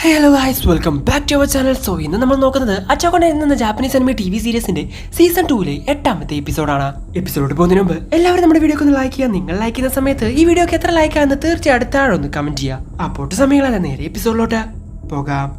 Hello guys, welcome back to our channel. So ഇന്ന് നമ്മൾ നോക്കുന്നത് അറ്റാക്ക് ഓൺ ടൈറ്റൻ എന്ന ജാപ്പനീസ് അനിമെ ടി വി സീരീസിന്റെ സീസൺ 2 8ാമത്തെ എപ്പിസോഡാണ്. എപ്പിസോഡ് പോകുന്നതിന് മുമ്പ് എല്ലാവരും നമ്മുടെ വീഡിയോ ഒന്ന് ലൈക്ക് ചെയ്യുക. നിങ്ങൾ ലൈക്ക് ചെയ്യുന്ന സമയത്ത് ഈ വീഡിയോക്ക് എത്ര ലൈക്ക് ആണെന്ന് തീർച്ചയായും താഴെ ഒന്ന് കമന്റ് ചെയ്യുക. അപ്പോൾ സമയങ്ങളല്ല, നേരെ എപ്പിസോഡിലോട്ട് പോകാം.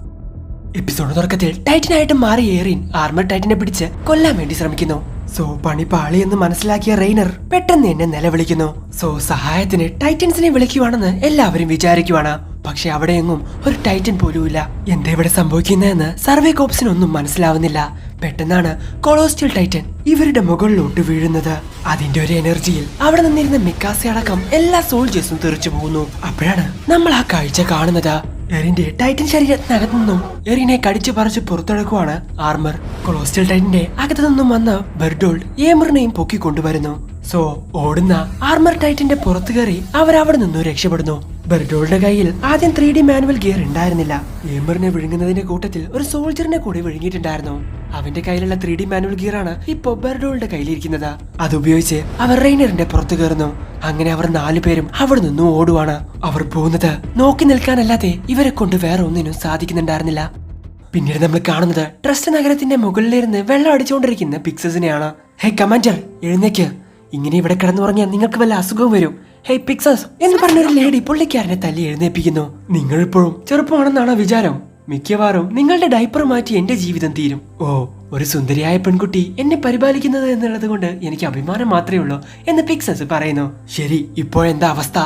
എപ്പിസോഡ് തുടക്കത്തിൽ ടൈറ്റനായിട്ട് മാറി എറിൻ ആർമർ ടൈറ്റനെ പിടിച്ച് കൊല്ലാൻ വേണ്ടി ശ്രമിക്കുന്നു. സോ പണി പാളി എന്ന് മനസ്സിലാക്കിയ റെയ്നർ പെട്ടെന്ന് എന്നെ നിലവിളിക്കുന്നു. സോ സഹായത്തിന് ടൈറ്റൻസിനെ വിളിക്കുവാണെന്ന് എല്ലാവരും വിചാരിക്കുവാണ്. പക്ഷെ അവിടെയെങ്ങും ഒരു ടൈറ്റൻ പോലുമില്ല. എന്താ ഇവിടെ സംഭവിക്കുന്നതെന്ന് സർവേ കോപ്സിനൊന്നും മനസ്സിലാവുന്നില്ല. പെട്ടെന്നാണ് കൊളോസ്റ്റൽ ടൈറ്റൻ ഇവരുടെ മുകളിലോട്ട് വീഴുന്നത്. അതിന്റെ ഒരു എനർജിയിൽ അവിടെ നിന്നിരുന്ന മിക്കാസി അടക്കം എല്ലാ സോൾജേഴ്സും തെറിച്ചു പോകുന്നു. അപ്പോഴാണ് നമ്മൾ ആ കാഴ്ച കാണുന്നത്. എറിന്റെ ടൈറ്റൻ ശരീരത്തിനകത്തു നിന്നും എറിനെ കടിച്ചു പറിച്ച് പുറത്തെടുക്കുവാണ് ആർമർ. കൊളോസ്റ്റൽ ടൈറ്റന്റെ അകത്തു നിന്നും വന്ന് ബെർഡോൾഡ് ഏമറിനെയും പൊക്കി കൊണ്ടുവരുന്നു. സോ ഓടുന്ന ആർമർ ടൈറ്റന്റെ പുറത്തു കയറി അവരവിടെ നിന്നും രക്ഷപ്പെടുന്നു. ബെർഡോൾഡിന്റെ കയ്യിൽ ആദ്യം 3D മാനുവൽ ഗിയർ ഉണ്ടായിരുന്നില്ല. ഏമറിനെ വിഴുങ്ങുന്നതിന്റെ കൂട്ടത്തിൽ ഒരു സോൾജറിനെ കൂടി വിഴുങ്ങിയിട്ടുണ്ടായിരുന്നു. അവന്റെ കയ്യിലുള്ള 3D മാനുവൽ ഗിയർ ആണ് ഇപ്പോ ബെർഡോൾഡിന്റെ കയ്യിലിരിക്കുന്നത്. അതുപയോഗിച്ച് അവർ റെയ്നറിന്റെ പുറത്തു കയറുന്നു. അങ്ങനെ അവർ 4 പേരും അവിടെ നിന്നും ഓടുവാണ്. അവർ പോകുന്നത് നോക്കി നിൽക്കാനല്ലാതെ ഇവരെ കൊണ്ട് വേറെ ഒന്നിനും സാധിക്കുന്നുണ്ടായിരുന്നില്ല. പിന്നീട് നമ്മൾ കാണുന്നത് ട്രസ്റ്റ് നഗരത്തിന്റെ മുകളിലിരുന്ന് വെള്ളം അടിച്ചുകൊണ്ടിരിക്കുന്ന പിക്സസിനെയാണ്. ഹേ കമാൻഡർ, എഴുന്നേക്ക്. ഇങ്ങനെ ഇവിടെ കിടന്നുറങ്ങിയാൽ നിങ്ങൾക്ക് വല്ല അസുഖവും വരും. ഹേയ് പിക്സസ് എന്ന് പറഞ്ഞൊരു ലേഡി പുള്ളിക്കാരനെ തല്ലി എഴുന്നേപ്പിക്കുന്നു. നിങ്ങൾ ഇപ്പോഴും ചെറുപ്പമാണെന്നാണ് വിചാരം. മിക്കവാറും നിങ്ങളുടെ ഡൈപ്പർ മാറ്റി എന്റെ ജീവിതം തീരും. ഓ, ഒരു സുന്ദരിയായ പെൺകുട്ടി എന്നെ പരിപാലിക്കുന്നത് എന്നുള്ളത് കൊണ്ട് എനിക്ക് അഭിമാനം മാത്രമേ ഉള്ളൂ എന്ന് പിക്സസ് പറയുന്നു. ശരി, ഇപ്പോഴെന്താ അവസ്ഥ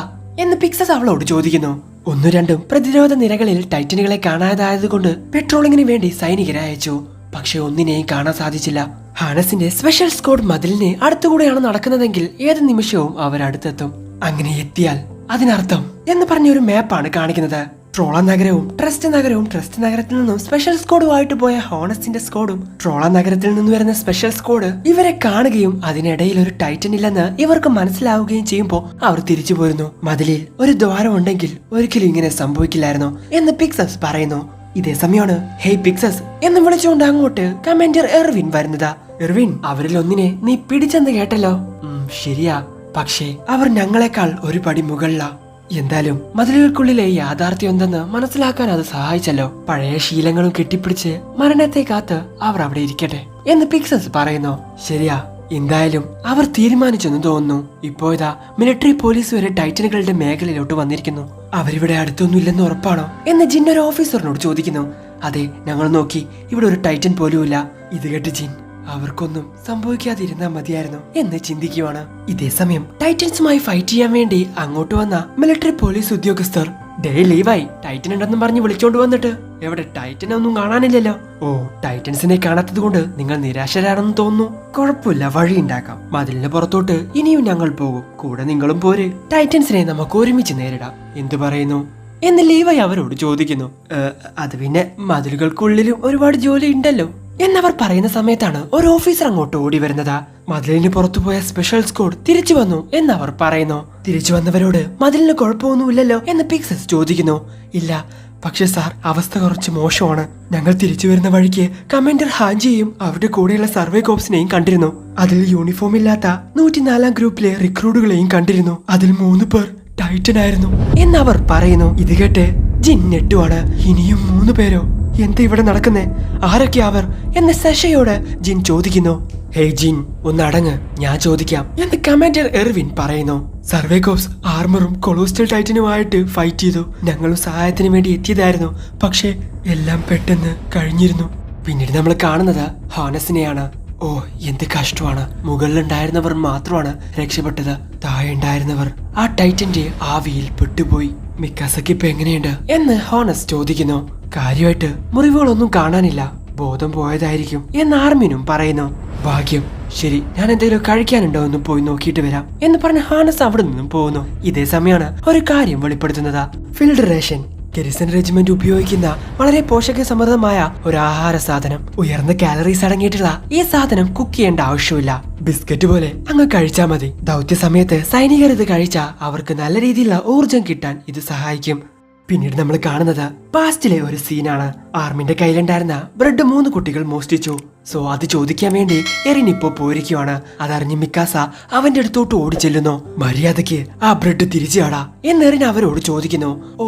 എന്ന് പിക്സസ് അവളോട് ചോദിക്കുന്നു. 1-2 പ്രതിരോധ നിരകളിൽ ടൈറ്റനുകളെ കാണാതായത് കൊണ്ട് പെട്രോളിങ്ങിന് വേണ്ടി സൈനികരെ അയച്ചു. പക്ഷെ ഒന്നിനെയും കാണാൻ സാധിച്ചില്ല. ഹാനസിന്റെ സ്പെഷ്യൽ സ്ക്വാഡ് മതിലിന് അടുത്തുകൂടെയാണ് നടക്കുന്നതെങ്കിൽ ഏത് നിമിഷവും അവരടുത്തെത്തും. അങ്ങനെ എത്തിയാൽ അതിനർത്ഥം എന്ന് പറഞ്ഞ ഒരു മാപ്പാണ് കാണിക്കുന്നത്. ട്രോള നഗരവും ട്രസ്റ്റ് നഗരവും, ട്രസ്റ്റ് നഗരത്തിൽ നിന്നും സ്പെഷ്യൽ സ്ക്വാഡുമായിട്ട് പോയ ഹോണസിന്റെ സ്ക്വാഡും ട്രോള നഗരത്തിൽ നിന്ന് വരുന്ന സ്പെഷ്യൽ സ്ക്വാഡ് ഇവരെ കാണുകയും അതിനിടയിൽ ഒരു ടൈറ്റൻ ഇല്ലെന്ന് ഇവർക്ക് മനസ്സിലാവുകയും ചെയ്യുമ്പോൾ അവർ തിരിച്ചു പോരുന്നു. മതിലിൽ ഒരു ദ്വാരം ഉണ്ടെങ്കിൽ ഒരിക്കലും ഇങ്ങനെ സംഭവിക്കില്ലായിരുന്നു എന്ന് പിക്സസ് പറയുന്നു. ഇതേ സമയമാണ് ഹേയ് പിക്സസ് എന്ന് വിളിച്ചുകൊണ്ട് അങ്ങോട്ട് കമാൻഡർ എർവിൻ വരുന്നത്. എർവിൻ, അവരിൽ ഒന്നിനെ നീ പിടിച്ചെന്ന് കേട്ടല്ലോ. ശരിയാ, പക്ഷേ അവർ ഞങ്ങളെക്കാൾ ഒരു പടി മുകളിലാ. എന്തായാലും മതിലുകൾക്കുള്ളിലെ യാഥാർത്ഥ്യം എന്തെന്ന് മനസ്സിലാക്കാൻ അത് സഹായിച്ചല്ലോ. പഴയ ശീലങ്ങളും കെട്ടിപ്പിടിച്ച് മരണത്തെ കാത്ത് അവർ അവിടെ ഇരിക്കട്ടെ എന്ന് പിക്സസ് പറയുന്നു. ശരിയാ, എന്തായാലും അവർ തീരുമാനിച്ചെന്ന് തോന്നുന്നു. ഇപ്പോ ഇതാ മിലിറ്ററി പോലീസ് വരെ ടൈറ്റനുകളുടെ മേഖലയിലോട്ട് വന്നിരിക്കുന്നു. അവരിവിടെ അടുത്തൊന്നുമില്ലെന്ന് ഉറപ്പാണോ എന്ന് ജിൻ ഒരു ഓഫീസറിനോട് ചോദിക്കുന്നു. അതെ, ഞങ്ങൾ നോക്കി, ഇവിടെ ഒരു ടൈറ്റൻ പോലുമില്ല. ഇത് കേട്ട് ജിൻ, അവർക്കൊന്നും സംഭവിക്കാതിരുന്നാ മതിയായിരുന്നു എന്ന് ചിന്തിക്കുവാണ്. ഇതേ സമയം ടൈറ്റൻസുമായി ഫൈറ്റ് ചെയ്യാൻ വേണ്ടി അങ്ങോട്ട് വന്ന മിലിറ്ററി പോലീസ് ഉദ്യോഗസ്ഥർ ഡേ ലീവായി ടൈറ്റൻ ഉണ്ടെന്നും പറഞ്ഞ് വിളിച്ചോണ്ട് വന്നിട്ട് എവിടെ ടൈറ്റനെ ഒന്നും കാണാനില്ലല്ലോ. ഓ, ടൈറ്റൻസിനെ കാണാത്തത് കൊണ്ട് നിങ്ങൾ നിരാശരാണെന്ന് തോന്നുന്നു. കുഴപ്പമില്ല, വഴി ഉണ്ടാക്കാം. മതിലിന് പുറത്തോട്ട് ഇനിയും ഞങ്ങൾ പോകും. കൂടെ നിങ്ങളും പോര്. ടൈറ്റൻസിനെ നമുക്ക് ഒരുമിച്ച് നേരിടാം. എന്തു പറയുന്നു എന്ന് ലീവായി അവരോട് ചോദിക്കുന്നു. അത് പിന്നെ മതിലുകൾക്കുള്ളിലും ഒരുപാട് ജോലി ഉണ്ടല്ലോ എന്നവർ പറയുന്ന സമയത്താണ് ഒരു ഓഫീസർ അങ്ങോട്ട് ഓടി വരുന്നത്. മതിലിന് പുറത്തുപോയ സ്പെഷ്യൽ സ്ക്വാഡ് തിരിച്ചു വന്നു എന്നവർ പറയുന്നു. തിരിച്ചു വന്നവരോട് മതിലിന് കുഴപ്പമൊന്നുമില്ലല്ലോ എന്ന് പിക്സസ് ചോദിക്കുന്നു. ഇല്ല, പക്ഷെ സാർ, അവസ്ഥ കുറച്ച് മോശമാണ്. ഞങ്ങൾ തിരിച്ചു വരുന്ന വഴിക്ക് കമാൻഡർ ഹാൻജിയെയും അവരുടെ കൂടെയുള്ള സർവേ കോപ്സിനെയും കണ്ടിരുന്നു. അതിൽ യൂണിഫോം ഇല്ലാത്ത 104ാം ഗ്രൂപ്പിലെ റിക്രൂട്ടുകളെയും കണ്ടിരുന്നു. അതിൽ 3 പേർ ടൈറ്റൻ ആയിരുന്നു എന്നവർ പറയുന്നു. ഇത് കേട്ട് ജിൻ നെട്ടുവാണ്. ഇനിയും 3 പേരോ? എന്താ ഇവിടെ നടക്കുന്നേ? ആരൊക്കെ അവർ എന്ന് സെഷയോട് ജിൻ ചോദിക്കുന്നു. ഹേയ് ജിൻ, ഒന്ന് അടങ്ങ്, ഞാൻ ചോദിക്കാം എന്ന് കമാൻഡർ എർവിൻ പറയുന്നു. സർവേ കോപ്സ് ആർമറും കൊളോസ്റ്റൽ ടൈറ്റനുമായിട്ട് ഫൈറ്റ് ചെയ്തു. ഞങ്ങളും സഹായത്തിന് വേണ്ടി എത്തിയതായിരുന്നു. പക്ഷേ എല്ലാം പെട്ടെന്ന് കഴിഞ്ഞിരുന്നു. പിന്നീട് നമ്മൾ കാണുന്നത് ഹോനസിനെയാണ്. ഓ, എന്ത് കഷ്ടമാണ്. മുകളിലുണ്ടായിരുന്നവർ മാത്രമാണ് രക്ഷപ്പെട്ടത്. താഴെ ഉണ്ടായിരുന്നവർ ആ ടൈറ്റന്റെ ആവിയിൽ പെട്ടുപോയി. മിക്കാസക്ക് ഇപ്പൊ എങ്ങനെയുണ്ട് എന്ന് ഹോനസ് ചോദിക്കുന്നു. കാര്യമായിട്ട് മുറിവുകളൊന്നും കാണാനില്ല, ബോധം പോയതായിരിക്കും എന്ന് ആർമിനും പറയുന്നു. ഭാഗ്യം. ശരി, ഞാൻ എന്തെങ്കിലും കഴിക്കാനുണ്ടോ എന്ന് പോയി നോക്കിയിട്ട് വരാം എന്ന് പറഞ്ഞ ഹാനസ് അവിടെ നിന്നും പോകുന്നു. ഇതേ സമയമാണ് ഒരു കാര്യം വെളിപ്പെടുത്തുന്നത്. ഫീൽഡ് റേഷൻ, ഗരിസൺ റെജിമെന്റ് ഉപയോഗിക്കുന്ന വളരെ പോഷക സമൃദ്ധമായ ഒരു ആഹാര സാധനം. ഉയർന്ന കാലറീസ് അടങ്ങിയിട്ടുള്ള ഈ സാധനം കുക്ക് ചെയ്യേണ്ട ആവശ്യമില്ല. ബിസ്ക്കറ്റ് പോലെ അങ്ങ് കഴിച്ചാൽ മതി. ദൗത്യ സമയത്ത് സൈനികർ ഇത് കഴിച്ചാൽ അവർക്ക് നല്ല രീതിയിലുള്ള ഊർജം കിട്ടാൻ ഇത് സഹായിക്കും. പിന്നീട് നമ്മൾ കാണുന്നത് പാസ്റ്റിലെ ഒരു സീനാണ്. ആർമിന്റെ കയ്യിലുണ്ടായിരുന്ന ബ്രെഡ് 3 കുട്ടികൾ മോഷ്ടിച്ചു. സോ അത് ചോദിക്കാൻ വേണ്ടി എറിൻ ഇപ്പോ പോയിരിക്കുവാണ്. അതറിഞ്ഞ് മിക്കാസ അവന്റെ അടുത്തോട്ട് ഓടി ചെല്ലുന്നു. മര്യാദക്ക് ആ ബ്രെഡ് തിരിച്ചാടാ എന്ന് എറിൻ അവരോട് ചോദിക്കുന്നു. ഓ,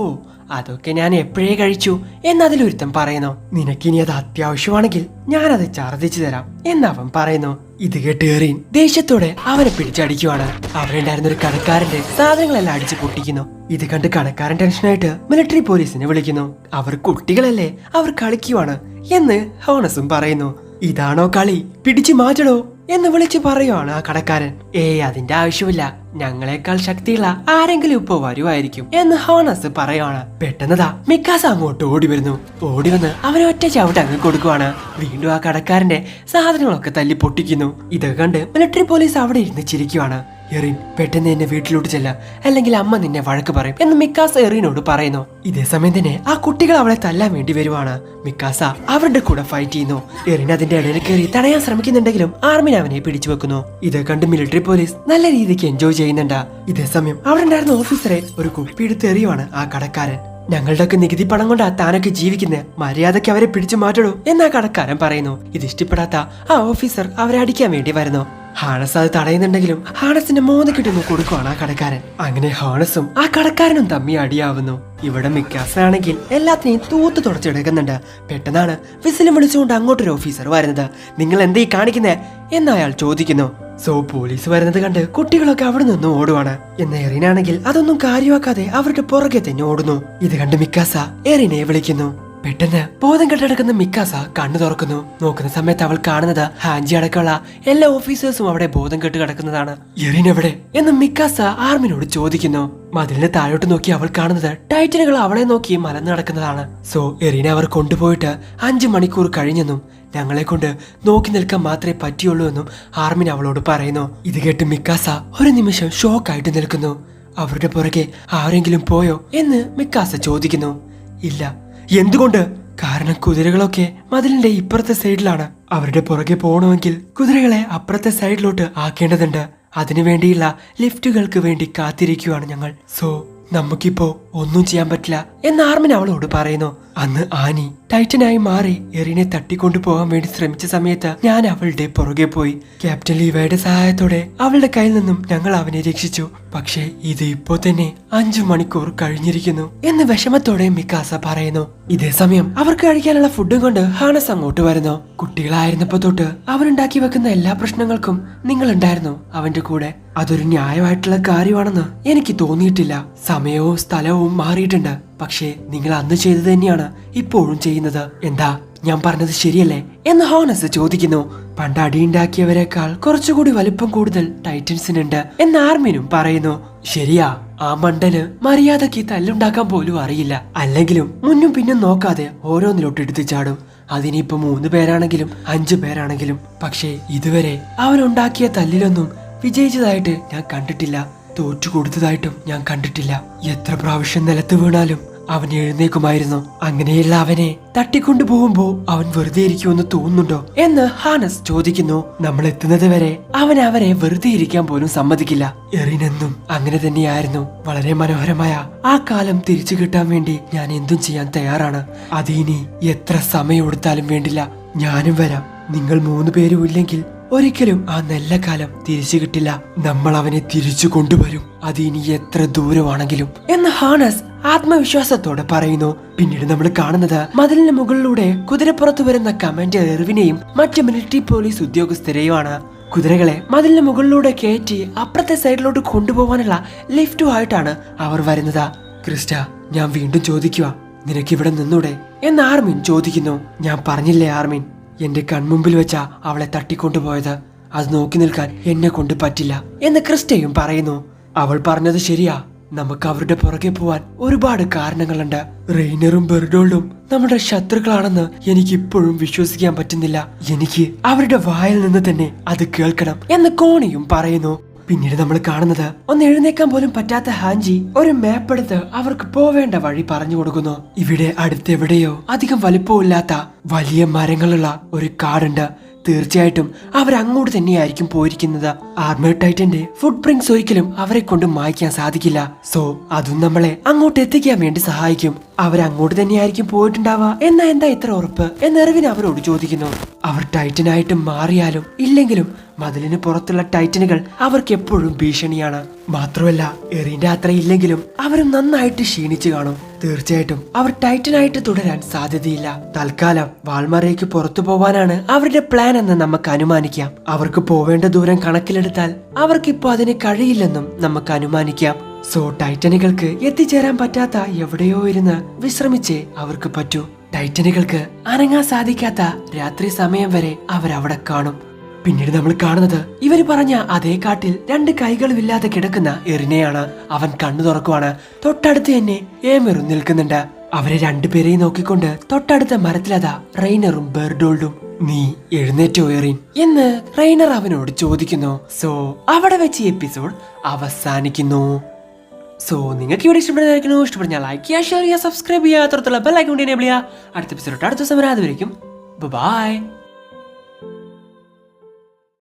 അതൊക്കെ ഞാൻ എപ്പോഴേ കഴിച്ചു എന്നതിലൊരുത്തൻ പറയുന്നു. നിനക്കിനി അത് അത്യാവശ്യമാണെങ്കിൽ ഞാനത് ഛർദ്ദിച്ചു തരാം എന്നവൻ പറയുന്നു. ഇത് കേട്ട് എറിൻ ദേഷ്യത്തോടെ അവനെ പിടിച്ചടിക്കുവാണ്. അവിടെ ഉണ്ടായിരുന്ന ഒരു കടക്കാരന്റെ സാധനങ്ങളെല്ലാം അടിച്ചു പൊട്ടിക്കുന്നു. ഇത് കണ്ട് കടക്കാരൻ ടെൻഷനായിട്ട് മിലിറ്ററി പോലീസിനെ വിളിക്കുന്നു. അവർ കുട്ടികളല്ലേ, അവർ കളിക്കുവാണ് എന്ന് ഹോണസും പറയുന്നു. ഇതാണോ കളി, പിടിച്ചു മാറ്റടോ എന്ന് വിളിച്ചു പറയുവാണ് ആ കടക്കാരൻ. അതിന്റെ ആവശ്യമില്ല, ഞങ്ങളെക്കാൾ ശക്തിയുള്ള ആരെങ്കിലും ഇപ്പോ വരുമായിരിക്കും എന്ന് ഹോണസ് പറയുവാണ്. പെട്ടെന്നതാ മിക്കാസ അങ്ങോട്ട് ഓടി വരുന്നു. ഓടി വന്ന് അവനെ ഒറ്റ ചവിട്ട് അങ്ങ് കൊടുക്കുവാണ്. വീണ്ടും ആ കടക്കാരന്റെ സാധനങ്ങളൊക്കെ തല്ലി പൊട്ടിക്കുന്നു. ഇതൊക്കെ കണ്ട് മിലിറ്ററി പോലീസ് അവിടെ ഇരുന്ന് ചിരിക്കുവാണ്. എറിൻ, പെട്ടെന്ന് എന്നെ വീട്ടിലോട്ട് ചെല്ല, അല്ലെങ്കിൽ അമ്മ നിന്നെ വഴക്ക് പറയും എന്ന് മിക്കാസ എറിനോട് പറയുന്നു. ഇതേ സമയം തന്നെ ആ കുട്ടികൾ അവളെ തല്ലാൻ വേണ്ടി വരുവാണ്. മിക്കാസ അവരുടെ കൂടെ ഫൈറ്റ് ചെയ്യുന്നു. എറിൻ അതിന്റെ ഇടയിൽ കയറി തടയാൻ ശ്രമിക്കുന്നുണ്ടെങ്കിലും ആർമിൻ അവനെ പിടിച്ചു വെക്കുന്നു. ഇത് കണ്ട് മിലിറ്ററി പോലീസ് നല്ല രീതിക്ക് എൻജോയ് ചെയ്യുന്നുണ്ട്. ഇതേ സമയം അവിടെ ഉണ്ടായിരുന്ന ഓഫീസറെ ഒരു കുപ്പി എടുത്ത് എറിയുവാണ് ആ കടക്കാരൻ. ഞങ്ങളുടെയൊക്കെ നികുതി പണം കൊണ്ടാ താനൊക്കെ ജീവിക്കുന്നത്, മര്യാദയ്ക്ക് അവരെ പിടിച്ചു മാറ്റടൂ എന്ന് ആ കടക്കാരൻ പറയുന്നു. ഇത് ഇഷ്ടപ്പെടാത്ത ആ ഓഫീസർ അവരെ അടിക്കാൻ വേണ്ടി വരുന്നു. ഹാണസ് അത് തടയുന്നുണ്ടെങ്കിലും ഹാണസിന്റെ മോന്തക്കിട്ടൊന്ന് കൊടുക്കുവാണ് ആ കടക്കാരൻ. അങ്ങനെ ഹാണസും ആ കടക്കാരനും തമ്മി അടിയാവുന്നു. ഇവിടെ മിക്കാസാണെങ്കിൽ എല്ലാത്തിനെയും തൂത്ത് തുടച്ചെടുക്കുന്നുണ്ട്. പെട്ടെന്നാണ് വിസിലും വിളിച്ചുകൊണ്ട് അങ്ങോട്ടൊരു ഓഫീസർ വരുന്നത്. നിങ്ങൾ എന്തീ കാണിക്കുന്നേ എന്ന് അയാൾ ചോദിക്കുന്നു. പോലീസ് വരുന്നത് കണ്ട് കുട്ടികളൊക്കെ അവിടെ നിന്ന് ഓടുവാണ്. എന്ന എറിനാണെങ്കിൽ അതൊന്നും കാര്യമാക്കാതെ അവരുടെ പുറകെ തന്നെ ഓടുന്നു. ഇത് കണ്ട് മിക്കാസ എറിനെ വിളിക്കുന്നു. പെട്ടെന്ന് ബോധം കെട്ടടക്കുന്ന മിക്കാസ കണ്ണു തുറക്കുന്നു. നോക്കുന്ന സമയത്ത് അവൾ കാണുന്നത് ഹാൻജി അടക്കമുള്ള എല്ലാ ഓഫീസേഴ്സും അവിടെ ബോധം കെട്ട് കിടക്കുന്നതാണ്. എറിൻ എവിടെ എന്ന് മിക്കാസ ആർമിനോട് ചോദിക്കുന്നു. മതിലിന് താഴോട്ട് നോക്കി അവൾ കാണുന്നത് ടൈറ്റനുകൾ അവളെ നോക്കി മലന്ന് നടക്കുന്നതാണ്. എറിനെ അവർ കൊണ്ടുപോയിട്ട് 5 മണിക്കൂർ കഴിഞ്ഞെന്നും ഞങ്ങളെ കൊണ്ട് നോക്കി നിൽക്കാൻ മാത്രമേ പറ്റിയുള്ളൂ എന്നും ആർമിൻ അവളോട് പറയുന്നു. ഇത് കേട്ട് മിക്കാസ ഒരു നിമിഷം ഷോക്കായിട്ട് നിൽക്കുന്നു. അവരുടെ പുറകെ ആരെങ്കിലും പോയോ എന്ന് മിക്കാസ ചോദിക്കുന്നു. ഇല്ല. എന്തുകൊണ്ട്? കാരണം കുതിരകളൊക്കെ മതിലിന്റെ ഇപ്പുറത്തെ സൈഡിലാണ്. അവരുടെ പുറകെ പോകണമെങ്കിൽ കുതിരകളെ അപ്പുറത്തെ സൈഡിലോട്ട് ആക്കേണ്ടതുണ്ട്. അതിനുവേണ്ടിയുള്ള ലിഫ്റ്റുകൾക്ക് വേണ്ടി കാത്തിരിക്കുകയാണ് ഞങ്ങൾ. നമുക്കിപ്പോ ഒന്നും ചെയ്യാൻ പറ്റില്ല എന്ന് ആർമിൻ അവളോട് പറയുന്നു. അന്ന് ആനി ടൈറ്റനായി മാറി എറിനെ തട്ടിക്കൊണ്ടു പോകാൻ വേണ്ടി ശ്രമിച്ച സമയത്ത് ഞാൻ അവളുടെ പുറകെ പോയി. ക്യാപ്റ്റൻ ലീവയുടെ സഹായത്തോടെ അവളുടെ കയ്യിൽ നിന്നും ഞങ്ങൾ അവനെ രക്ഷിച്ചു. പക്ഷേ ഇത് ഇപ്പോ തന്നെ 5 മണിക്കൂർ കഴിഞ്ഞിരിക്കുന്നു എന്ന് വിഷമത്തോടെ മിക്കാസ പറയുന്നു. ഇതേ സമയം അവർക്ക് കഴിക്കാനുള്ള ഫുഡും കൊണ്ട് ഹാണസ് അങ്ങോട്ട് വരുന്നു. കുട്ടികളായിരുന്നപ്പോ തൊട്ട് അവനുണ്ടാക്കി വെക്കുന്ന എല്ലാ പ്രശ്നങ്ങൾക്കും നിങ്ങൾ ഉണ്ടായിരുന്നു അവന്റെ കൂടെ. അതൊരു ന്യായമായിട്ടുള്ള കാര്യമാണെന്ന് എനിക്ക് തോന്നിയിട്ടില്ല. സമയവും സ്ഥലവും മാറിയിട്ടുണ്ട്, പക്ഷേ നിങ്ങൾ അന്ന് ചെയ്തത് തന്നെയാണ് ഇപ്പോഴും ചെയ്യുന്നത്. എന്താ ഞാൻ പറഞ്ഞത് ശരിയല്ലേ എന്ന് ഹോണസ് ചോദിക്കുന്നു. പണ്ട് അടിയുണ്ടാക്കിയവരെക്കാൾ കുറച്ചുകൂടി വലിപ്പം കൂടുതൽ ടൈറ്റൻസിനുണ്ട് എന്ന് ആർമിനും പറയുന്നു. ശരിയാ, ആ മണ്ടന് മര്യാദക്ക് തല്ലുണ്ടാക്കാൻ പോലും അറിയില്ല. അല്ലെങ്കിലും മുന്നും പിന്നും നോക്കാതെ ഓരോന്നിലോട്ട് എടുത്തു ചാടും. അതിനിപ്പോ 3 പേരാണെങ്കിലും 5 പേരാണെങ്കിലും. പക്ഷേ ഇതുവരെ അവനുണ്ടാക്കിയ തല്ലിലൊന്നും വിജയിച്ചതായിട്ട് ഞാൻ കണ്ടിട്ടില്ല. തോറ്റു കൊടുത്തതായിട്ടും ഞാൻ കണ്ടിട്ടില്ല. എത്ര പ്രാവശ്യം നിലത്ത് വീണാലും അവൻ എഴുന്നേക്കുമായിരുന്നു. അങ്ങനെയുള്ള അവനെ തട്ടിക്കൊണ്ടു പോകുമ്പോ അവൻ വെറുതെ ഇരിക്കുമെന്ന് തോന്നുന്നുണ്ടോ എന്ന് ഹാനസ് ചോദിക്കുന്നു. നമ്മൾ എത്തുന്നത് വരെ അവൻ അവരെ വെറുതെ ഇരിക്കാൻ പോലും സമ്മതിക്കില്ല. എറിനെന്നും അങ്ങനെ തന്നെയായിരുന്നു. വളരെ മനോഹരമായ ആ കാലം തിരിച്ചു കിട്ടാൻ വേണ്ടി ഞാൻ എന്തും ചെയ്യാൻ തയ്യാറാണ്. അതിനി എത്ര സമയം എടുത്താലും വേണ്ടില്ല, ഞാനും വരാം. നിങ്ങൾ 3 പേരും ഇല്ലെങ്കിൽ ഒരിക്കലും ആ നല്ല കാലം തിരിച്ചു കിട്ടില്ല. നമ്മൾ അവനെ തിരിച്ചു കൊണ്ടുവരും, അത് ഇനി എത്ര ദൂരമാണെങ്കിലും എന്ന് ഹാനസ് ആത്മവിശ്വാസത്തോടെ പറയുന്നു. പിന്നീട് നമ്മൾ കാണുന്നത് മതിലിന് മുകളിലൂടെ കുതിരപ്പുറത്ത് വരുന്ന കമാൻഡർ എർവിനെയും മറ്റ് മിലിറ്ററി പോലീസ് ഉദ്യോഗസ്ഥരെയുമാണ്. കുതിരകളെ മതിലിന് മുകളിലൂടെ കയറ്റി അപ്പുറത്തെ സൈഡിലോട്ട് കൊണ്ടുപോകാനുള്ള ലിഫ്റ്റുമായിട്ടാണ് അവർ വരുന്നത്. ക്രിസ്റ്റ, ഞാൻ വീണ്ടും ചോദിക്കുക, നിനക്കിവിടെ നിന്നൂടെ എന്ന് ആർമിൻ ചോദിക്കുന്നു. ഞാൻ പറഞ്ഞില്ലേ ആർമിൻ, എന്റെ കൺമുമ്പിൽ വെച്ചാ അവളെ തട്ടിക്കൊണ്ടുപോയത്. അത് നോക്കി നിൽക്കാൻ എന്നെ കൊണ്ട് പറ്റില്ല എന്ന് ക്രിസ്റ്റയും പറയുന്നു. അവൾ പറഞ്ഞത് ശരിയാ, നമുക്ക് അവരുടെ പുറകെ പോവാൻ ഒരുപാട് കാരണങ്ങളുണ്ട്. റെയ്നറും ബെർഡോൾഡും നമ്മുടെ ശത്രുക്കളാണെന്ന് എനിക്ക് ഇപ്പോഴും വിശ്വസിക്കാൻ പറ്റുന്നില്ല. എനിക്ക് അവരുടെ വായിൽ നിന്ന് തന്നെ അത് കേൾക്കണം എന്ന് കോണിയും പറയുന്നു. പിന്നീട് നമ്മൾ കാണുന്നത് ഒന്ന് എഴുന്നേക്കാൻ പോലും പറ്റാത്ത ഹാൻജി ഒരു മാപ്പ് എടുത്ത് അവർക്ക് പോവേണ്ട വഴി പറഞ്ഞു കൊടുക്കുന്നു. ഇവിടെ അടുത്തെവിടെയോ അധികം വലിപ്പമില്ലാത്ത വലിയ മരങ്ങളുള്ള ഒരു കാടുണ്ട്. തീർച്ചയായിട്ടും അവരങ്ങോട്ട് തന്നെയായിരിക്കും പോയിരിക്കുന്നത്. ആർമേഡ് ടൈറ്റന്റെ ഫുട് പ്രിന്റ്സ് ഒരിക്കലും അവരെ കൊണ്ട് മായ്ക്കാൻ സാധിക്കില്ല. അതും നമ്മളെ അങ്ങോട്ട് എത്തിക്കാൻ വേണ്ടി സഹായിക്കും. അവരങ്ങോട്ട് തന്നെയായിരിക്കും പോയിട്ടുണ്ടാവുക. എന്നാ എന്താ ഇത്ര ഉറപ്പ് എന്ന് എറിൻ അവരോട് ചോദിക്കുന്നു. അവർ ടൈറ്റനായിട്ട് മാറിയാലും ഇല്ലെങ്കിലും മതിലിന് പുറത്തുള്ള ടൈറ്റനുകൾ അവർക്ക് എപ്പോഴും ഭീഷണിയാണ്. മാത്രമല്ല എറിന്റെ അത്ര ഇല്ലെങ്കിലും അവരും നന്നായിട്ട് ക്ഷീണിച്ചു കാണും. തീർച്ചയായിട്ടും അവർ ടൈറ്റനായിട്ട് തുടരാൻ സാധ്യതയില്ല. തൽക്കാലം വാൾമറയ്ക്ക് പുറത്തു പോവാനാണ് അവരുടെ പ്ലാൻ എന്ന് നമുക്ക് അനുമാനിക്കാം. അവർക്ക് പോവേണ്ട ദൂരം കണക്കിലെടുത്താൽ അവർക്കിപ്പോ അതിന് കഴിയില്ലെന്നും നമുക്ക് അനുമാനിക്കാം. സോ ടൈറ്റനുകൾക്ക് എത്തിച്ചേരാൻ പറ്റാത്ത എവിടെയോ ഇരുന്ന് വിശ്രമിച്ചേ അവർക്ക് പറ്റൂ. ടൈറ്റനുകൾക്ക് അനങ്ങാൻ സാധിക്കാത്ത രാത്രി സമയം വരെ അവരവിടെ കാണും. പിന്നീട് നമ്മൾ കാണുന്നത് ഇവര് പറഞ്ഞ അതേ കാട്ടിൽ 2 കൈകളുമില്ലാതെ കിടക്കുന്ന എറിനെയാണ്. അവൻ കണ്ണു തുറക്കുവാണ്. തൊട്ടടുത്ത് തന്നെ ഏമെറും നിൽക്കുന്നുണ്ട്. അവരെ 2 പേരെയും നോക്കിക്കൊണ്ട് തൊട്ടടുത്ത മരത്തിലതാ റെയ്നറും ബെർഡോൾഡും. നീ എഴുന്നേറ്റോ എറിൻ എന്ന് റെയ്നർ അവനോട് ചോദിക്കുന്നു. സോ അവിടെ വെച്ച് എപ്പിസോഡ് അവസാനിക്കുന്നു. സോ നിങ്ങൾക്ക് ഇവിടെ ഇഷ്ടപ്പെടുന്ന ലൈക്ക് ചെയ്യുക, ഷെയർ ചെയ്യുക, സബ്സ്ക്രൈബ് ചെയ്യുക, അത്രത്തുള്ള ബെൽ ഐക്കൺ എനേബിൾ ചെയ്യുക. അടുത്ത എപ്പിസോഡ് അടുത്ത ദിവസം വരാതെ വരയ്ക്കും. ബൈ.